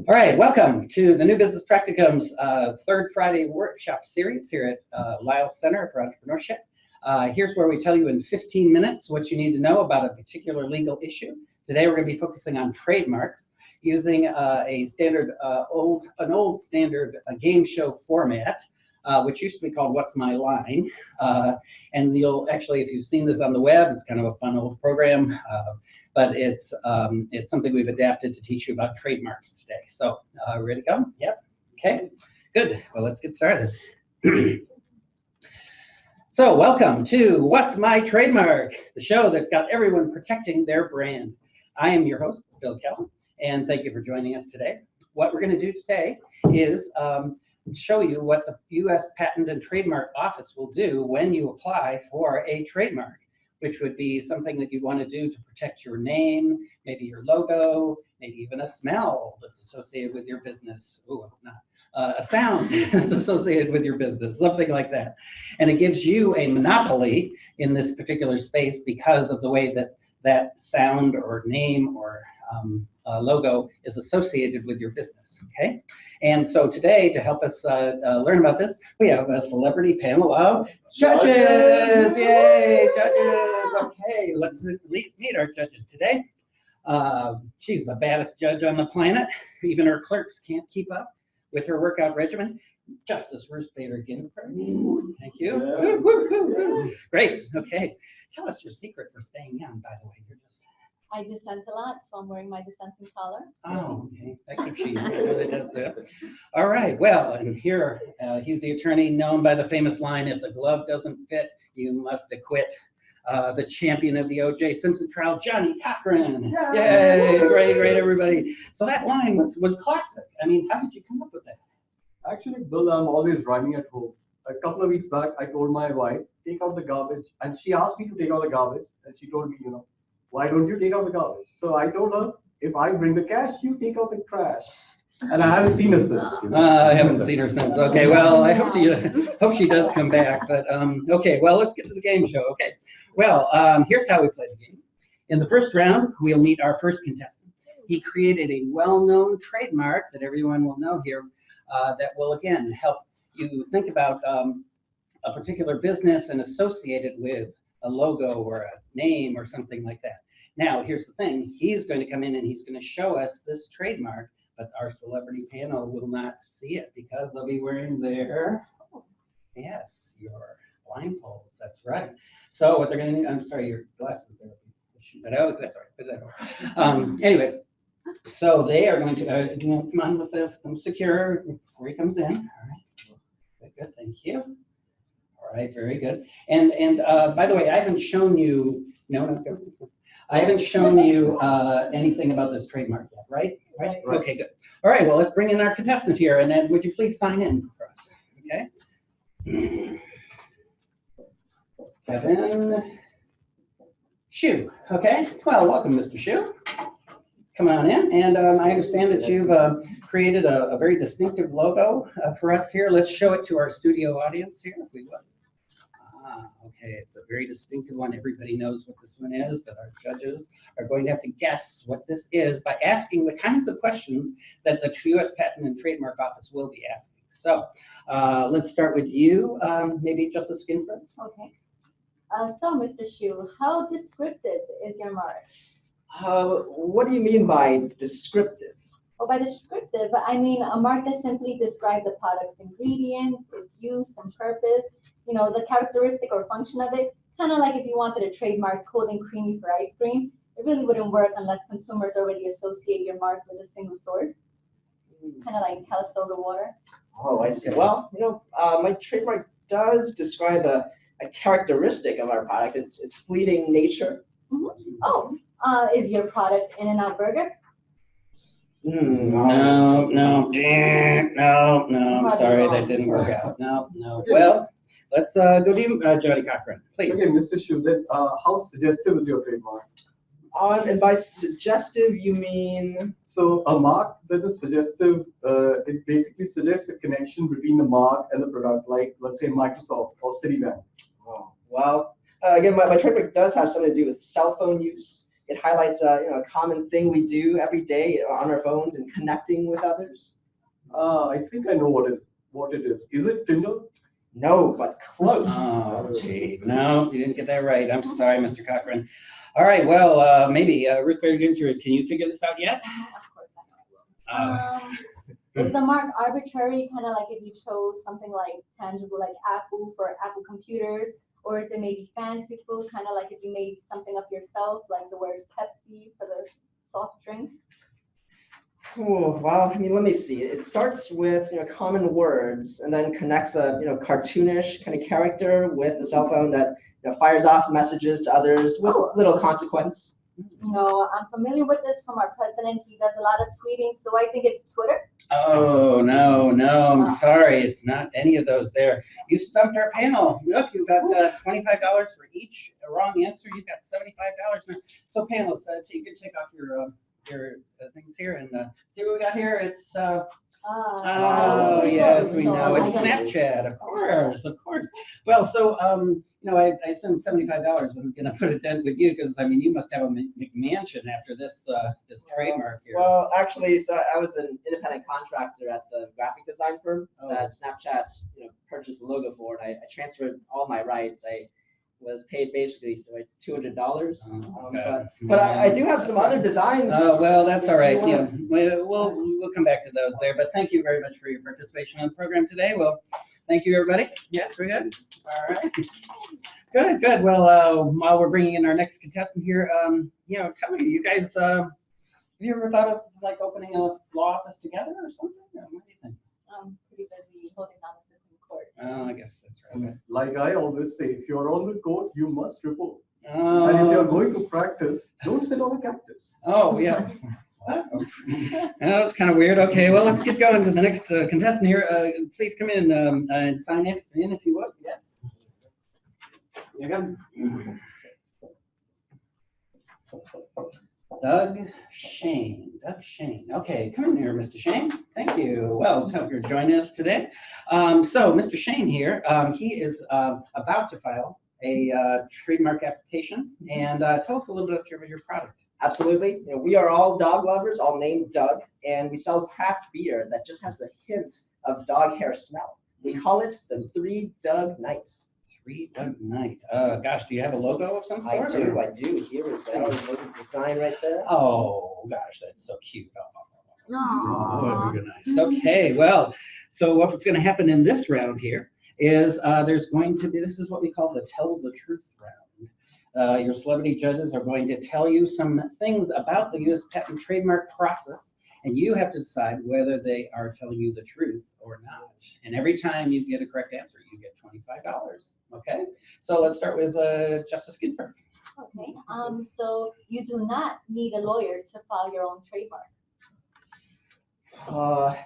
All right, welcome to the New Business Practicum's third Friday workshop series here at Lyle Center for Entrepreneurship. Here's where we tell you in 15 minutes what you need to know about a particular legal issue. Today we're going to be focusing on trademarks using a standard, an old standard game show format, which used to be called What's My Line? And you'll actually, if you've seen this on the web, it's kind of a fun old program. But it's something we've adapted to teach you about trademarks today. So ready to go? Yep. Okay, good. Well, let's get started. So welcome to What's My Trademark, the show that's got everyone protecting their brand. I am your host, Bill Kelly, and thank you for joining us today. What we're going to do today is show you what the U.S. Patent and Trademark Office will do when you apply for a trademark, which would be something that you want to do to protect your name, maybe your logo, maybe even a smell that's associated with your business. Ooh, not a sound that's associated with your business, something like that. And it gives you a monopoly in this particular space because of the way that that sound or name or logo is associated with your business, okay? And so today, to help us learn about this, we have a celebrity panel of judges. Yay, judges. Okay, let's meet our judges today. She's the baddest judge on the planet. Even her clerks can't keep up with her workout regimen. Justice Ruth Bader Ginsburg. Thank you. Yeah. Great. Okay. Tell us your secret for staying young, by the way. You're just... I dissent a lot, so I'm wearing my dissenting collar. Oh, okay. That keeps you young. It really does that. All right. Well, and here he's the attorney known by the famous line, "If the glove doesn't fit, you must acquit." The champion of the O.J. Simpson trial, Johnny Cochran. Yay! Great, everybody. So that line was classic. I mean, how did you come up with that? Actually, Bill, I'm always running at home. A couple of weeks back, I told my wife, take out the garbage. And she asked me to take out the garbage. And she told me, why don't you take out the garbage? So I told her, if I bring the cash, you take out the trash. And I haven't seen her since. I haven't seen her since. Okay, well, I hope she does come back. But okay, well, let's get to the game show. Okay, well, here's how we play the game. In the first round, we'll meet our first contestant. He created a well-known trademark that everyone will know here that will, again, help you think about a particular business and associate it with a logo or a name or something like that. Now, here's the thing. He's going to come in and he's going to show us this trademark, but our celebrity panel will not see it because they'll be wearing their, yes, your blindfolds. That's right. So what they're going to do, I'm sorry, your glasses there. Shoot that out. That's all right. Put that over. Anyway, so they are going to come on with them secure before he comes in. All right. Good. Thank you. All right, very good. And by the way, I haven't shown you, I haven't shown you anything about this trademark yet, right? Right? Okay, good. All right, well, let's bring in our contestant here, and then would you please sign in for us, okay? Kevin Shu, okay? Well, welcome, Mr. Shu. Come on in, and I understand that you've created a very distinctive logo for us here. Let's show it to our studio audience here, if we would. Okay, it's a very distinctive one. Everybody knows what this one is, but our judges are going to have to guess what this is by asking the kinds of questions that the U.S. Patent and Trademark Office will be asking. So let's start with you, maybe Justice Ginsburg. Okay. So, Mr. Shu, how descriptive is your mark? What do you mean by descriptive? Well, by descriptive, I mean a mark that simply describes the product's ingredients, its use and purpose, the characteristic or function of it. Kind of like if you wanted a trademark cold and creamy for ice cream, it really wouldn't work unless consumers already associate your mark with a single source. Kind of like Calistoga water. Oh, I see. Well, my trademark does describe a characteristic of our product. It's fleeting nature. Mm-hmm. Oh, is your product In-N-Out Burger? No. Sorry, that didn't work out. No. Well, let's go to you, Johnny Cochran, please. Okay, Mr. Shu, how suggestive is your trademark? And by suggestive, you mean? So a mark that is suggestive, it basically suggests a connection between the mark and the product, like, let's say, Microsoft or Citibank. Oh, well, again, my trademark does have something to do with cell phone use. it highlights a common thing we do every day on our phones and connecting with others. I think I know what it is. Is it Tinder? No, but close. Oh, gee, no, you didn't get that right. I'm sorry, Mr. Cochran. All right, well, maybe Ruth Bader Ginsburg, can you figure this out yet? Of course I will. Is the mark arbitrary, kind of like if you chose something like tangible, like Apple for Apple computers, or is it maybe fanciful, kind of like if you made something up yourself, like the word Pepsi for the soft drink? Ooh, well, I mean, let me see. It starts with common words, and then connects a cartoonish kind of character with a cell phone that fires off messages to others with little consequence. I'm familiar with this from our president. He does a lot of tweeting, so I think it's Twitter. Oh, no, I'm sorry. It's not any of those there. You stumped our panel. Look, you got $25 for each wrong answer. You got $75 now. So panelists, you can take off your things here and see what we got here. It's oh yes, we know it's Snapchat, of course. Well, so I assume $75 isn't going to put a dent with you, because I mean you must have a McMansion after this trademark here. Well, actually, so I was an independent contractor at the graphic design firm that Snapchat purchased the logo for, and I transferred all my rights. I was paid basically like $200. But I do have some other designs. Oh, well, that's all right. We'll come back to those there. But thank you very much for your participation on the program today. Well, thank you, everybody. Yes, we're good. All right. Good. Well, while we're bringing in our next contestant here, tell me, you guys, have you ever thought of like opening a law office together or something? What do you think? I'm pretty busy holding down the Supreme Court. Oh, I guess that's right. Okay. Like I always say, if you're on the court, you must report. Oh. And if you're going to practice, don't sit on a cactus. Oh, yeah. What? That's kind of weird. Okay, well, let's get going to the next contestant here. Please come in and sign in if you would. Yes. You're good. Doug Shane. Okay, come in here, Mr. Shane. Thank you. Well, thank you for joining us today. So, Mr. Shane here, he is about to file a trademark application. And tell us a little bit about your product. Absolutely. We are all dog lovers, all named Doug, and we sell craft beer that just has a hint of dog hair smell. We call it the 3 Doug Night. 3 Doug Night. Gosh, do you have a logo of some sort? I do. Here is our logo design right there. Oh, gosh, that's so cute. Aww. Very nice. Okay, well, so what's going to happen in this round here is there's going to be, this is what we call the Tell the Truth round. Your celebrity judges are going to tell you some things about the U.S. patent trademark process, and you have to decide whether they are telling you the truth or not. And every time you get a correct answer, you get $25. Okay? So let's start with Justice Ginsburg. Okay. So you do not need a lawyer to file your own trademark.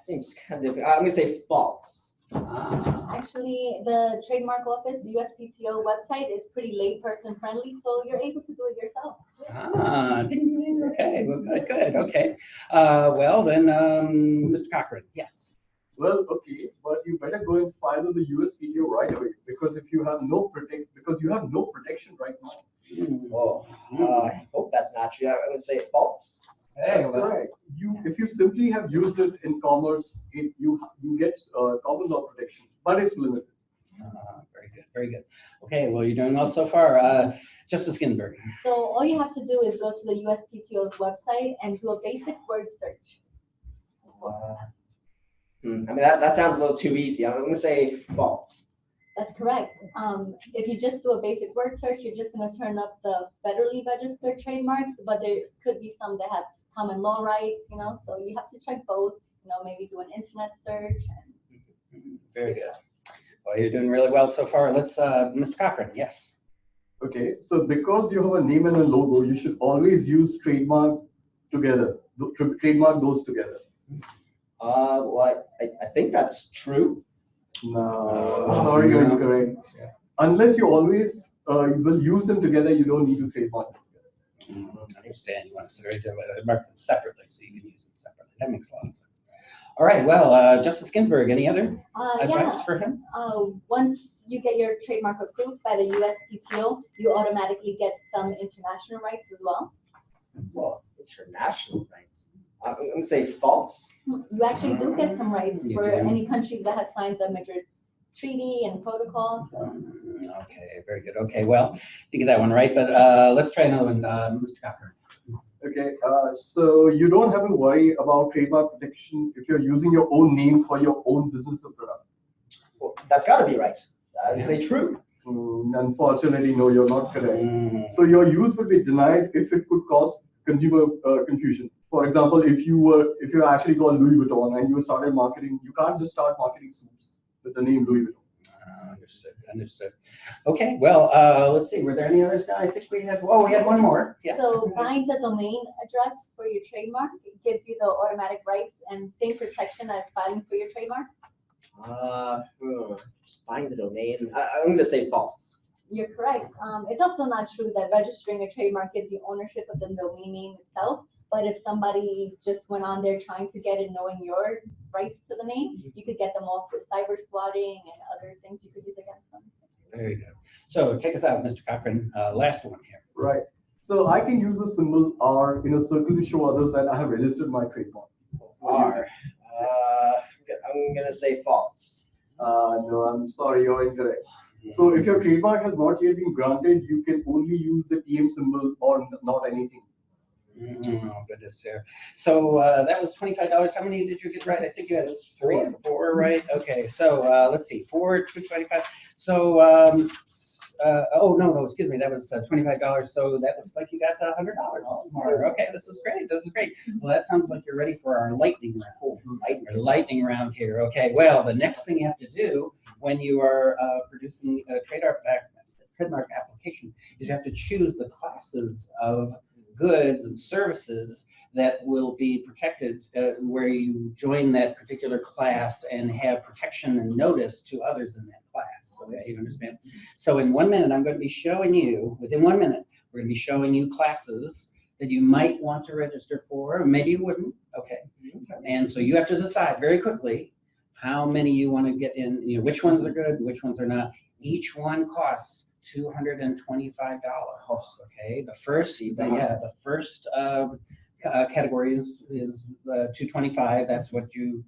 Seems kind of, I'm going to say false. Actually, the trademark office, the USPTO website, is pretty layperson friendly, so you're able to do it yourself. Okay, well, good. Okay. Well, then, Mr. Cochran, yes. Well, okay, but you better go and file with the USPTO right away, because if you have no protection right now. I hope that's not true. I would say false. That's correct. If you simply have used it in commerce, you get common law protection, but it's limited. Very good. Okay, well, you're doing well so far. Justice Ginsburg. So all you have to do is go to the USPTO's website and do a basic word search. I mean, that sounds a little too easy. I'm going to say false. That's correct. If you just do a basic word search, you're just going to turn up the federally registered trademarks, but there could be some that have common law rights, so you have to check both, maybe do an internet search. Very good. Well, you're doing really well so far. Let's, Mr. Cochran, yes. Okay, so because you have a name and a logo, you should always use trademark together, trademark those together. Well, I think that's true. No, sorry, you're incorrect. Yeah. Unless you always will use them together, you don't need to trademark them together. I understand. You want to mark them separately so you can use them separately. That makes a lot of sense. All right. Well, Justice Ginsburg, any other advice for him? Once you get your trademark approved by the USPTO, you automatically get some international rights as well. Well, international rights. I'm going to say false. You actually do get some rights You for do. any country that has signed the Madrid Treaty and protocol. So. Okay, very good. Okay, well, you get that one right, but let's try another one, Mr. Cochran. Okay, so you don't have to worry about trademark protection if you're using your own name for your own business or product. Well, that's got to be right. I would say true. Unfortunately, no, you're not correct. So your use will be denied if it could cause consumer confusion. For example, if you actually called Louis Vuitton and you started marketing, you can't just start marketing suits with the name Louis Vuitton. Understood. Okay, well, let's see. Were there any others? I think we had. Oh, we had one more. Yes. So buying the domain address for your trademark, it gives you the automatic rights and same protection as filing for your trademark. Just buying the domain. I'm going to say false. You're correct. It's also not true that registering a trademark gives you ownership of the domain name itself. But if somebody just went on there trying to get it, knowing your rights to the name, you could get them off with cyber squatting and other things you could use against them. Very good. So take us out, Mr. Cochran. Last one here. Right. So I can use the symbol R in a circle to show others that I have registered my trademark. R. I'm going to say false. No, I'm sorry, you're incorrect. So if your trademark has not yet been granted, you can only use the TM symbol or not anything. Oh, goodness, sir. So that was $25. How many did you get right? I think you had 3 and 4, right? Okay, so let's see, 4, 225. So, oh, no, excuse me, that was $25. So that looks like you got $100 more. Okay, this is great. Well, that sounds like you're ready for our lightning round. Lightning round here. Okay, well, the next thing you have to do when you are producing a trademark application is you have to choose the classes of goods and services that will be protected where you join that particular class and have protection and notice to others in that class. Okay, you understand? So in 1 minute, I'm going to be showing you, within 1 minute, we're going to be showing you classes that you might want to register for, or maybe you wouldn't. Okay. And so you have to decide very quickly how many you want to get in, which ones are good, which ones are not. Each one costs $225. Okay, the first category is $225. That's what you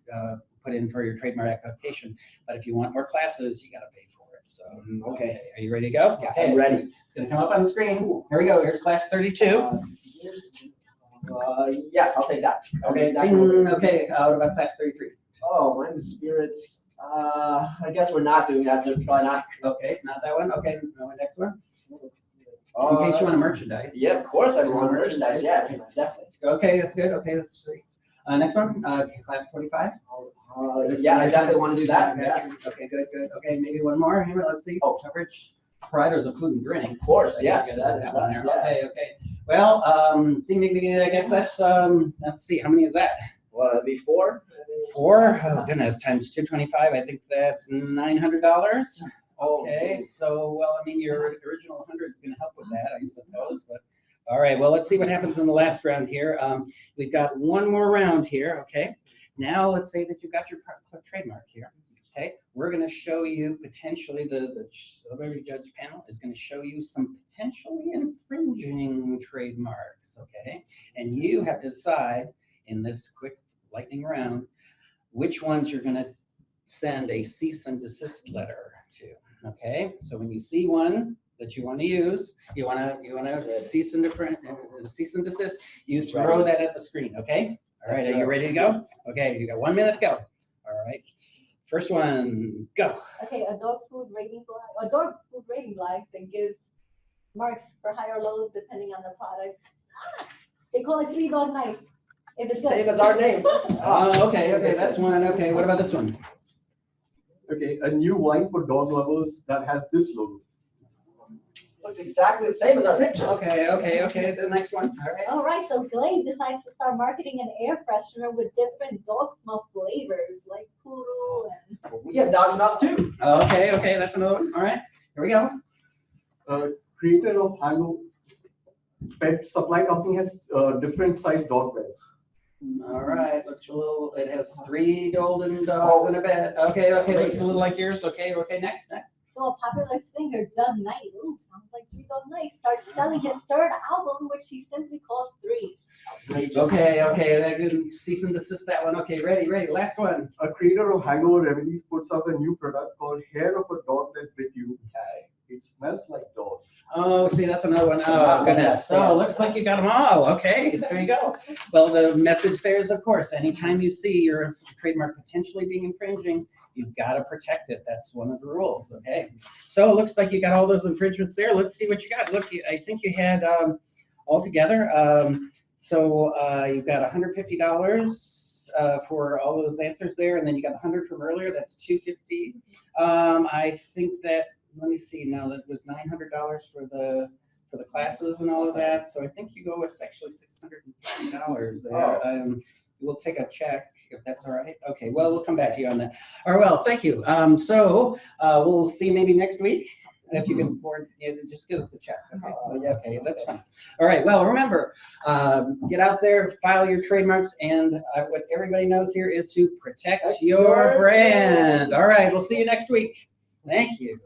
put in for your trademark application. But if you want more classes, you got to pay for it. So okay, are you ready to go? Yeah, okay, I'm ready. It's going to come up on the screen. Here we go. Here's class 32. Yes, I'll take that. Okay. Okay. What about class 33? Oh, mine is spirits. I guess we're not doing that, so probably not. Okay, not that one. Okay, next one. In case you want to merchandise. Yeah, of course I want merchandise. Yeah, definitely. Okay, that's good. Okay, let's see. Next one, class 45. Yeah, I definitely want to do that. Yes. Okay, good. Okay, maybe one more. Here, let's see. Oh, coverage. Providers of food and drink. Of course, yes. Okay. Well, I guess that's let's see. How many is that? Well, that'd be 4. 4? Oh goodness, times 225. I think that's $900. Okay, so well, I mean, your original 100 is going to help with that, I suppose. But all right, well, let's see what happens in the last round here. We've got one more round here. Okay, now let's say that you've got your trademark here. Okay, we're going to show you potentially the celebrity judge panel is going to show you some potentially infringing trademarks. Okay, and you have to decide in this quick lightning round which ones you're going to send a cease and desist letter to. Okay, so when you see one that you want to use, you want to cease and desist, you throw that at the screen. Okay, all right, are you ready to go? Okay, you got 1 minute to go. All right, first one, go. Okay, a dog food rating flag that gives marks for high or low depending on the product. They call it 3 Dog Nice. If it's same as our name. Okay, that's one. Okay, what about this one? Okay, a new wine for dog lovers that has this logo. Looks exactly the same as our picture. Okay, the next one. All right, so Glade decides to start marketing an air freshener with different dog smell flavors like poodle and... We have dog smells too. Okay, that's another one. All right, here we go. Creator of Hango Pet Supply Company has different sized dog beds. All right, looks a little, it has 3 golden dogs in a bed. Okay, looks a little like yours. Okay, next. So a popular singer, Doug Knight, ooh, sounds like Three Dog Night, starts selling his third album, which he simply calls Three. Okay, that didn't cease and desist that one. Okay, ready, last one. A creator of hangover remedies puts out a new product called Hair of a Dog That Bit You. It smells like dog. Oh, see, that's another one. Oh, goodness. So looks like you got them all. Okay, there you go. Well, the message there is, of course, anytime you see your trademark potentially being infringing, you've got to protect it. That's one of the rules. Okay. So it looks like you got all those infringements there. Let's see what you got. Look, I think you had altogether. You've got $150 for all those answers there, and then you got 100 from earlier. That's $250. I think that. Let me see now, that was $900 for the classes and all of that. So I think you go with actually $650 there. We'll take a check if that's all right. Okay, well, we'll come back to you on that. All right, well, thank you. We'll see you maybe next week. If you can afford, just give us the check. Okay, okay, that's fine. All right, well, remember, get out there, file your trademarks, and what everybody knows here is to protect your brand. All right, we'll see you next week. Thank you.